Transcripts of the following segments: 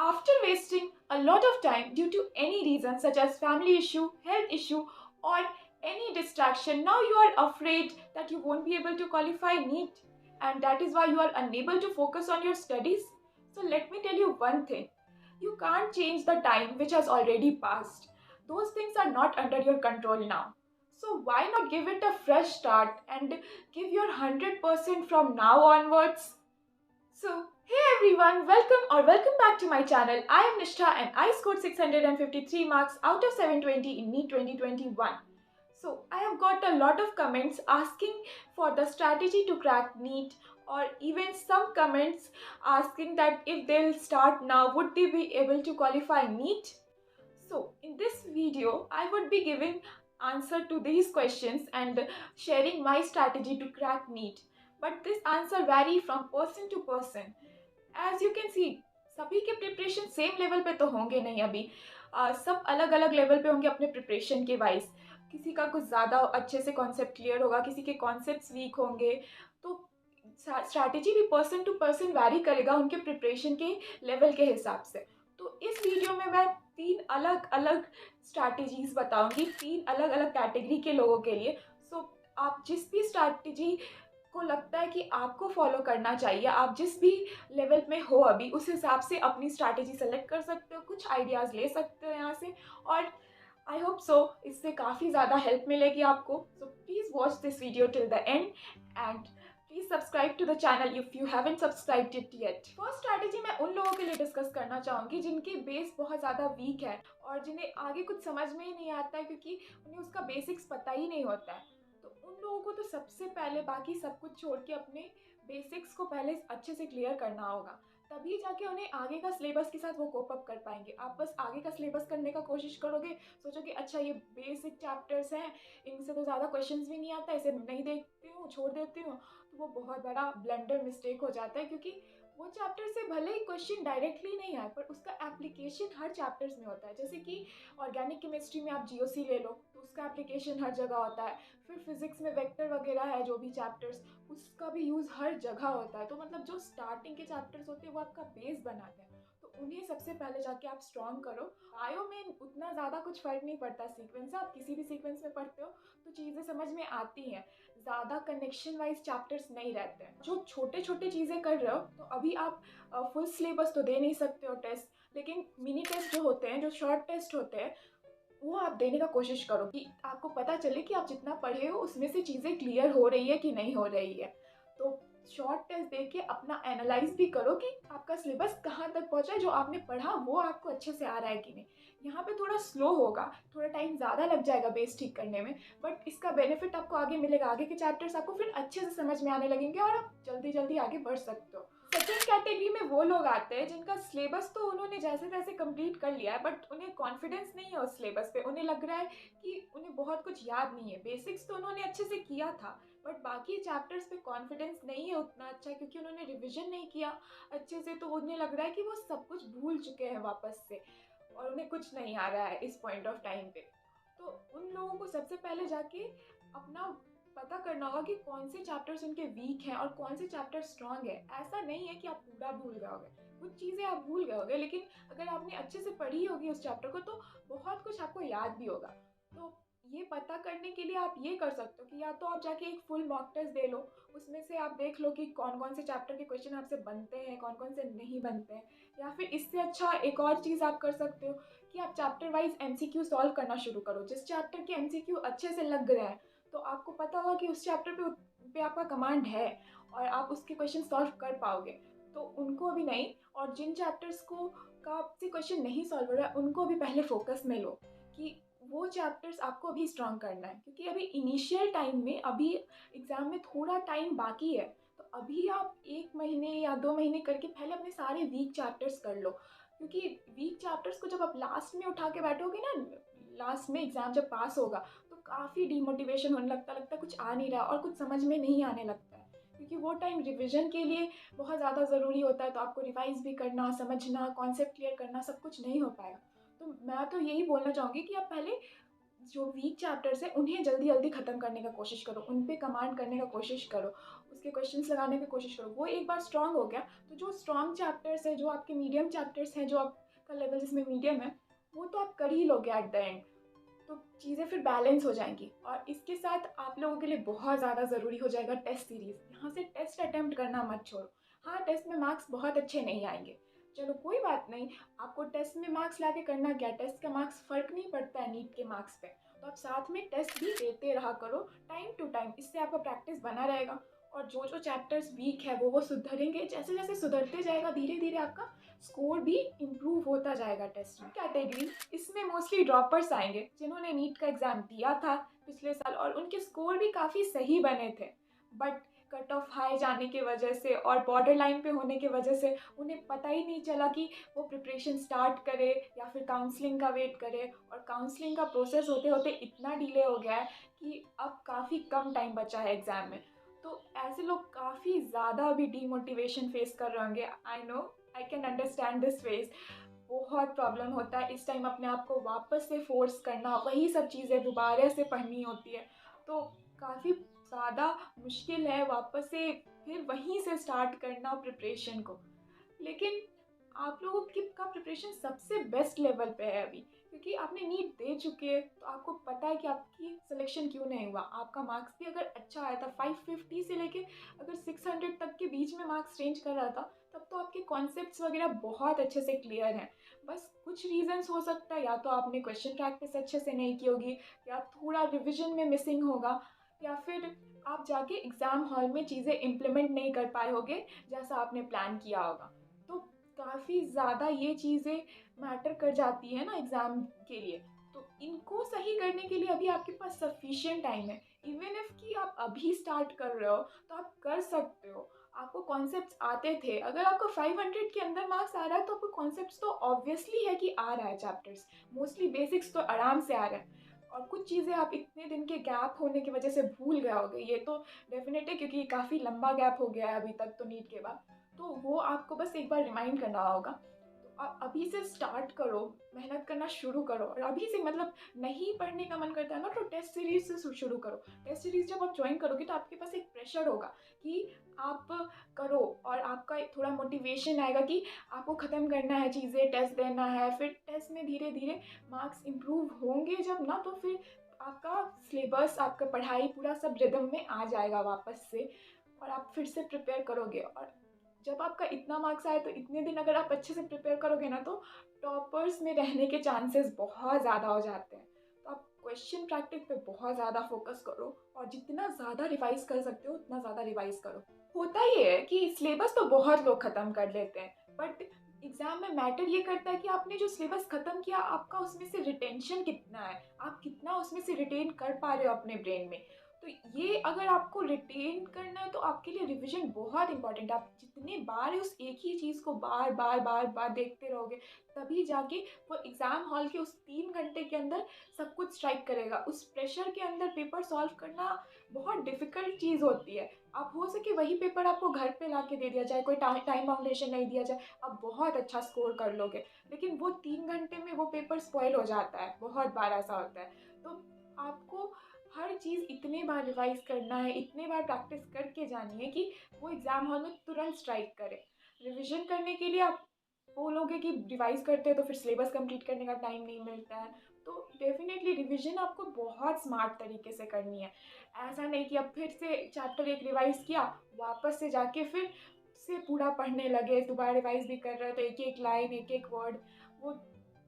After wasting a lot of time due to any reason such as family issue, health issue, or any distraction, now you are afraid that you won't be able to qualify NEET, and that is why you are unable to focus on your studies. So let me tell you one thing, you can't change the time which has already passed. Those things are not under your control now. So why not give it a fresh start and give your 100% from now onwards? So, hey everyone, welcome back to my channel. I am Nishtha and I scored 653 marks out of 720 in NEET 2021. So, I have got a lot of comments asking for the strategy to crack NEET, or even some comments asking that if they'll start now, would they be able to qualify NEET? So, in this video, I would be giving answer to these questions and sharing my strategy to crack NEET. But this answer vary from person to person. As you can see, सभी के preparation same level पे तो होंगे नहीं अभी। सब अलग अलग लेवल पे होंगे अपने प्रिपरेशन के वाइज। किसी का कुछ ज़्यादा अच्छे से कॉन्सेप्ट क्लियर होगा, किसी के कॉन्सेप्ट्स वीक होंगे। तो स्ट्रैटेजी भी पर्सन टू पर्सन वैरी करेगा उनके प्रिपरेशन के लेवल के हिसाब से। तो इस वीडियो में मैं तीन अलग अलग स्ट्रैटेजीज बताऊंगी, तीन अलग अलग कैटेगरी के लोगों के लिए। सो आप जिस भी स्ट्रैटेजी को लगता है कि आपको फॉलो करना चाहिए, आप जिस भी लेवल में हो अभी, उस हिसाब से अपनी स्ट्रैटेजी सेलेक्ट कर सकते हो, कुछ आइडियाज़ ले सकते हो यहाँ से। और आई होप सो इससे काफ़ी ज़्यादा हेल्प मिलेगी आपको। So please watch this video till the end and please subscribe to the channel if you haven't subscribed it yet. First strategy मैं उन लोगों के लिए डिस्कस करना चाहूँगी जिनकी बेस बहुत ज़्यादा वीक है और जिन्हें आगे कुछ समझ में ही नहीं आता है, क्योंकि उन्हें उसका बेसिक्स पता ही नहीं होता है। तो उन लोगों को तो सबसे पहले बाकी सब कुछ छोड़ के अपने बेसिक्स को पहले अच्छे से क्लियर करना होगा, तभी जाके उन्हें आगे का सिलेबस के साथ वो कोप अप कर पाएंगे। आप बस आगे का सिलेबस करने का कोशिश करोगे, सोचोगे अच्छा ये बेसिक चैप्टर्स हैं, इनसे तो ज़्यादा क्वेश्चंस भी नहीं आता, इसे नहीं देखती हूँ, छोड़ देती हूँ, तो वो बहुत बड़ा ब्लंडर मिस्टेक हो जाता है। क्योंकि वो चैप्टर से भले ही क्वेश्चन डायरेक्टली नहीं आए, पर उसका एप्लीकेशन हर चैप्टर्स में होता है। जैसे कि ऑर्गेनिक केमिस्ट्री में आप जीओसी ले लो, तो उसका एप्लीकेशन हर जगह होता है। फिर फिजिक्स में वेक्टर वगैरह है, जो भी चैप्टर्स, उसका भी यूज़ हर जगह होता है। तो मतलब जो स्टार्टिंग के चैप्टर्स होते हैं वो आपका बेस बनाते हैं, तो उन्हें सबसे पहले जाके आप स्ट्रॉन्ग करो। बायो में उतना ज़्यादा कुछ फ़र्क नहीं पड़ता सीक्वेंस से, आप किसी भी सीक्वेंस में पढ़ते हो तो चीज़ें समझ में आती हैं, ज़्यादा कनेक्शन वाइज चैप्टर्स नहीं रहते हैं। जो छोटे छोटे चीज़ें कर रहे हो, तो अभी आप फुल सिलेबस तो दे नहीं सकते हो टेस्ट, लेकिन मिनी टेस्ट जो होते हैं, जो शॉर्ट टेस्ट होते हैं, वो आप देने का कोशिश करो कि आपको पता चले कि आप जितना पढ़े हो उसमें से चीज़ें क्लियर हो रही है कि नहीं हो रही है। तो शॉर्ट टेस्ट दे के अपना एनालाइज भी करो कि आपका सिलेबस कहाँ तक पहुँचा है, जो आपने पढ़ा वो आपको अच्छे से आ रहा है कि नहीं। यहाँ पे थोड़ा स्लो होगा, थोड़ा टाइम ज़्यादा लग जाएगा बेस ठीक करने में, बट इसका बेनिफिट आपको आगे मिलेगा। आगे के चैप्टर्स आपको फिर अच्छे से समझ में आने लगेंगे और आप जल्दी जल्दी आगे बढ़ सकते हो। सेकेंड कैटेगरी में वो लोग आते हैं जिनका सिलेबस तो उन्होंने जैसे तैसे कंप्लीट कर लिया है, बट उन्हें कॉन्फिडेंस नहीं है उस सिलेबस पे। उन्हें लग रहा है कि उन्हें बहुत कुछ याद नहीं है। बेसिक्स तो उन्होंने अच्छे से किया था, बट बाकी चैप्टर्स पे कॉन्फिडेंस नहीं है उतना अच्छा, क्योंकि उन्होंने रिविजन नहीं किया अच्छे से। तो उन्हें लग रहा है कि वो सब कुछ भूल चुके हैं वापस से, और उन्हें कुछ नहीं आ रहा है इस पॉइंट ऑफ टाइम पे। तो उन लोगों को सबसे पहले जाके अपना पता करना होगा कि कौन से चैप्टर्स उनके वीक हैं और कौन से चैप्टर स्ट्रांग है। ऐसा नहीं है कि आप पूरा भूल गए होगे, कुछ चीज़ें आप भूल गए होगे, लेकिन अगर आपने अच्छे से पढ़ी होगी उस चैप्टर को तो बहुत कुछ आपको याद भी होगा। तो ये पता करने के लिए आप ये कर सकते हो कि या तो आप जाके एक फुल मॉक टेस्ट दे लो, उसमें से आप देख लो कि कौन कौन से चैप्टर के क्वेश्चन आपसे बनते हैं, कौन कौन से नहीं बनते हैं। या फिर इससे अच्छा एक और चीज़ आप कर सकते हो कि आप चैप्टर वाइज एमसीक्यू सॉल्व करना शुरू करो। जिस चैप्टर के एमसीक्यू अच्छे से लग रहे हैं, तो आपको पता होगा कि उस चैप्टर पे आपका कमांड है और आप उसके क्वेश्चन सॉल्व कर पाओगे, तो उनको अभी नहीं। और जिन चैप्टर्स को का आपसे क्वेश्चन नहीं सॉल्व हो रहा है, उनको भी पहले फोकस में लो कि वो चैप्टर्स आपको अभी स्ट्रॉन्ग करना है। क्योंकि अभी इनिशियल टाइम में, अभी एग्ज़ाम में थोड़ा टाइम बाकी है, तो अभी आप 1 महीने या 2 महीने करके पहले अपने सारे वीक चैप्टर्स कर लो। क्योंकि वीक चैप्टर्स को जब आप लास्ट में उठा के बैठोगे ना, लास्ट में एग्ज़ाम जब पास होगा, तो काफ़ी डिमोटिवेशन होने लगता कुछ आ नहीं रहा और कुछ समझ में नहीं आने लगता है। क्योंकि वो टाइम रिविजन के लिए बहुत ज़्यादा ज़रूरी होता है, तो आपको रिवाइज़ भी करना, समझना, कॉन्सेप्ट क्लियर करना, सब कुछ नहीं हो पाएगा। तो मैं तो यही बोलना चाहूँगी कि आप पहले जो वीक चैप्टर्स हैं उन्हें जल्दी जल्दी ख़त्म करने का कोशिश करो, उन पे कमांड करने का कोशिश करो, उसके क्वेश्चंस लगाने की कोशिश करो। वो एक बार स्ट्रांग हो गया तो जो स्ट्रांग चैप्टर्स है, जो आपके मीडियम चैप्टर्स हैं, जो आपका लेवल जिसमें मीडियम है, वो तो आप कर ही लोगे एट द एंड। तो चीज़ें फिर बैलेंस हो जाएंगी। और इसके साथ आप लोगों के लिए बहुत ज़्यादा ज़रूरी हो जाएगा टेस्ट सीरीज़। यहाँ से टेस्ट अटेम्प्ट करना मत छोड़ो। हाँ, टेस्ट में मार्क्स बहुत अच्छे नहीं आएंगे, चलो कोई बात नहीं। आपको टेस्ट में मार्क्स लाके करना क्या, टेस्ट का मार्क्स फ़र्क नहीं पड़ता है नीट के मार्क्स पे। तो आप साथ में टेस्ट भी देते रहा करो टाइम टू टाइम, इससे आपका प्रैक्टिस बना रहेगा। और जो जो चैप्टर्स वीक है वो सुधरेंगे, जैसे जैसे सुधरते जाएगा धीरे धीरे आपका स्कोर भी इम्प्रूव होता जाएगा टेस्ट में। कैटेगरी इसमें मोस्टली ड्रॉपर्स आएंगे जिन्होंने नीट का एग्ज़ाम दिया था पिछले साल और उनके स्कोर भी काफ़ी सही बने थे, बट कट ऑफ हाई जाने की वजह से और बॉर्डर लाइन पे होने की वजह से उन्हें पता ही नहीं चला कि वो प्रिपरेशन स्टार्ट करे या फिर काउंसलिंग का वेट करे। और काउंसलिंग का प्रोसेस होते होते इतना डिले हो गया है कि अब काफ़ी कम टाइम बचा है एग्ज़ाम में। तो ऐसे लोग काफ़ी ज़्यादा अभी डीमोटिवेशन फेस कर रहे होंगे। I know, I can understand this phase. बहुत प्रॉब्लम होता है इस टाइम अपने आप को वापस से फोर्स करना, वही सब चीज़ें दोबारा से पढ़नी होती है, तो काफ़ी ज़्यादा मुश्किल है वापस से फिर वहीं से स्टार्ट करना प्रिपरेशन को। लेकिन आप लोगों की का प्रिपरेशन सबसे बेस्ट लेवल पे है अभी, क्योंकि आपने नीट दे चुके हैं तो आपको पता है कि आपकी सिलेक्शन क्यों नहीं हुआ। आपका मार्क्स भी अगर अच्छा आया था, 550 से लेके अगर 600 तक के बीच में मार्क्स रेंज कर रहा था, तब तो आपके कॉन्सेप्ट्स वगैरह बहुत अच्छे से क्लियर हैं। बस कुछ रीजंस हो सकता है, या तो आपने क्वेश्चन प्रैक्टिस अच्छे से नहीं की होगी, या थोड़ा रिविजन में मिसिंग होगा, या फिर आप जाके एग्ज़ाम हॉल में चीज़ें इम्प्लीमेंट नहीं कर पाए होगे जैसा आपने प्लान किया होगा। तो काफ़ी ज़्यादा ये चीज़ें मैटर कर जाती है ना एग्ज़ाम के लिए। तो इनको सही करने के लिए अभी आपके पास सफिशिएंट टाइम है। इवन इफ़ कि आप अभी स्टार्ट कर रहे हो तो आप कर सकते हो। आपको कॉन्सेप्ट्स आते थे, अगर आपको 500 के अंदर मार्क्स आ रहा है तो आपको कॉन्सेप्ट्स तो ऑब्वियसली है कि आ रहा है, चैप्टर्स मोस्टली बेसिक्स तो आराम से आ रहा है। और कुछ चीज़ें आप इतने दिन के गैप होने की वजह से भूल गए होगे, ये तो डेफिनेट है क्योंकि काफ़ी लंबा गैप हो गया है अभी तक तो नीट के बाद। तो वो आपको बस एक बार रिमाइंड करना होगा। तो आप अभी से स्टार्ट करो, मेहनत करना शुरू करो। और अभी से मतलब नहीं पढ़ने का मन करता है ना, तो टेस्ट सीरीज से शुरू करो। टेस्ट सीरीज जब आप ज्वाइन करोगे तो आपके पास एक प्रेशर होगा कि आप करो, और आपका एक थोड़ा मोटिवेशन आएगा कि आपको ख़त्म करना है चीज़ें, टेस्ट देना है। फिर टेस्ट में धीरे धीरे मार्क्स इम्प्रूव होंगे जब ना, तो फिर आपका सिलेबस, आपका पढ़ाई पूरा सब रिदम में आ जाएगा वापस से, और आप फिर से प्रिपेयर करोगे। और जब आपका इतना मार्क्स आए तो इतने दिन अगर आप अच्छे से प्रिपेयर करोगे ना, तो टॉपर्स में रहने के चांसेस बहुत ज़्यादा हो जाते हैं। तो आप क्वेश्चन प्रैक्टिस पे बहुत ज़्यादा फोकस करो, और जितना ज़्यादा रिवाइज कर सकते हो उतना ज़्यादा रिवाइज करो। होता ही है कि सिलेबस तो बहुत लोग ख़त्म कर लेते हैं, बट एग्ज़ाम में मैटर ये करता है कि आपने जो सिलेबस ख़त्म किया, आपका उसमें से रिटेंशन कितना है, आप कितना उसमें से रिटेन कर पा रहे हो अपने ब्रेन में। तो ये अगर आपको रिटेन करना है तो आपके लिए रिवीजन बहुत इंपॉर्टेंट है। आप जितने बार उस एक ही चीज़ को बार बार बार बार देखते रहोगे, तभी जाके वो एग्ज़ाम हॉल के उस 3 घंटे के अंदर सब कुछ स्ट्राइक करेगा। उस प्रेशर के अंदर पेपर सॉल्व करना बहुत डिफ़िकल्ट चीज़ होती है। आप हो सके वही पेपर आपको घर पे ला के दे दिया जाए, कोई टाइम बाउंडेशन नहीं दिया जाए, आप बहुत अच्छा स्कोर कर लोगे। लेकिन वो 3 घंटे में वो पेपर स्पॉइल हो जाता है, बहुत बार ऐसा होता है। तो आपको हर चीज़ इतने बार रिवाइज करना है, इतने बार प्रैक्टिस करके जानी है कि वो एग्ज़ाम हॉल में तुरंत स्ट्राइक करे। रिवीजन करने के लिए आप बोलोगे कि रिवाइज करते हैं तो फिर सिलेबस कंप्लीट करने का टाइम नहीं मिलता है। तो डेफिनेटली रिवीजन आपको बहुत स्मार्ट तरीके से करनी है। ऐसा नहीं कि अब फिर से चैप्टर एक रिवाइज किया, वापस से जाके फिर से पूरा पढ़ने लगे, दोबारा रिवाइज भी कर रहे हैं तो एक एक लाइन, एक एक वर्ड वो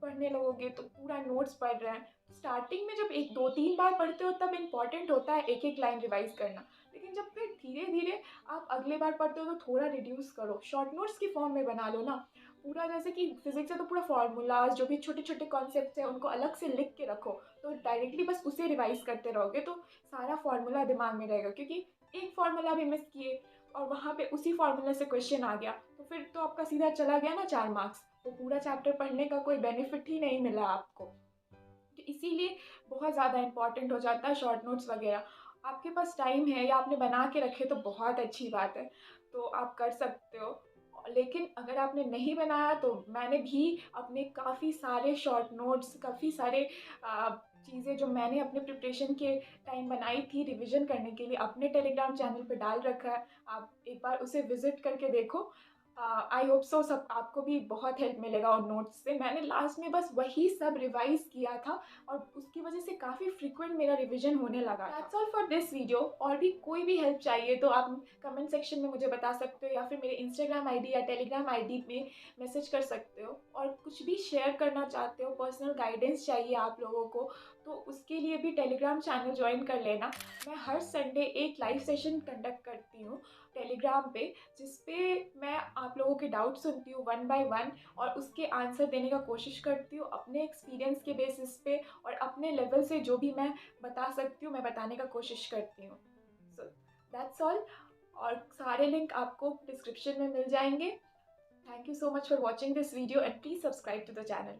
पढ़ने लगोगे तो पूरा नोट्स पढ़ रहे हैं। स्टार्टिंग में जब एक दो तीन बार पढ़ते हो तब इम्पॉर्टेंट होता है एक एक लाइन रिवाइज करना। लेकिन जब फिर धीरे धीरे आप अगले बार पढ़ते हो तो थोड़ा रिड्यूस करो, शॉर्ट नोट्स की फॉर्म में बना लो ना। पूरा जैसे कि फिजिक्स है तो पूरा फार्मूलाज जो भी छोटे छोटे कॉन्सेप्ट्स हैं उनको अलग से लिख के रखो, तो डायरेक्टली बस उसे रिवाइज करते रहोगे तो सारा फार्मूला दिमाग में रहेगा। क्योंकि एक फार्मूला भी मिस किए और वहाँ पे उसी फार्मूला से क्वेश्चन आ गया तो फिर तो आपका सीधा चला गया ना 4 मार्क्स, तो पूरा चैप्टर पढ़ने का कोई बेनिफिट ही नहीं मिला आपको। तो इसीलिए बहुत ज़्यादा इंपॉर्टेंट हो जाता है शॉर्ट नोट्स वगैरह। आपके पास टाइम है या आपने बना के रखे तो बहुत अच्छी बात है, तो आप कर सकते हो। लेकिन अगर आपने नहीं बनाया तो मैंने भी अपने काफ़ी सारे शॉर्ट नोट्स, काफ़ी सारे चीज़ें जो मैंने अपने प्रिपरेशन के टाइम बनाई थी रिवीजन करने के लिए, अपने टेलीग्राम चैनल पे डाल रखा है। आप एक बार उसे विज़िट करके देखो। आई होप सो सब आपको भी बहुत हेल्प मिलेगा उन नोट्स से। मैंने लास्ट में बस वही सब रिवाइज़ किया था और उसकी वजह से काफ़ी फ्रीक्वेंट मेरा रिवीजन होने लगा। That's all for this video. और भी कोई भी हेल्प चाहिए तो आप कमेंट सेक्शन में मुझे बता सकते हो या फिर मेरे इंस्टाग्राम आईडी या टेलीग्राम आईडी में मैसेज कर सकते हो। और कुछ भी शेयर करना चाहते हो, पर्सनल गाइडेंस चाहिए आप लोगों को, तो उसके लिए भी टेलीग्राम चैनल ज्वाइन कर लेना। मैं हर संडे एक लाइव सेशन कंडक्ट करती हूँ टेलीग्राम पे, जिस पे मैं आप लोगों के डाउट सुनती हूँ वन बाय वन और उसके आंसर देने का कोशिश करती हूँ अपने एक्सपीरियंस के बेसिस पे, और अपने लेवल से जो भी मैं बता सकती हूँ मैं बताने का कोशिश करती हूँ। So that's all. और सारे लिंक आपको डिस्क्रिप्शन में मिल जाएंगे। Thank you so much for watching this video and please subscribe to the channel.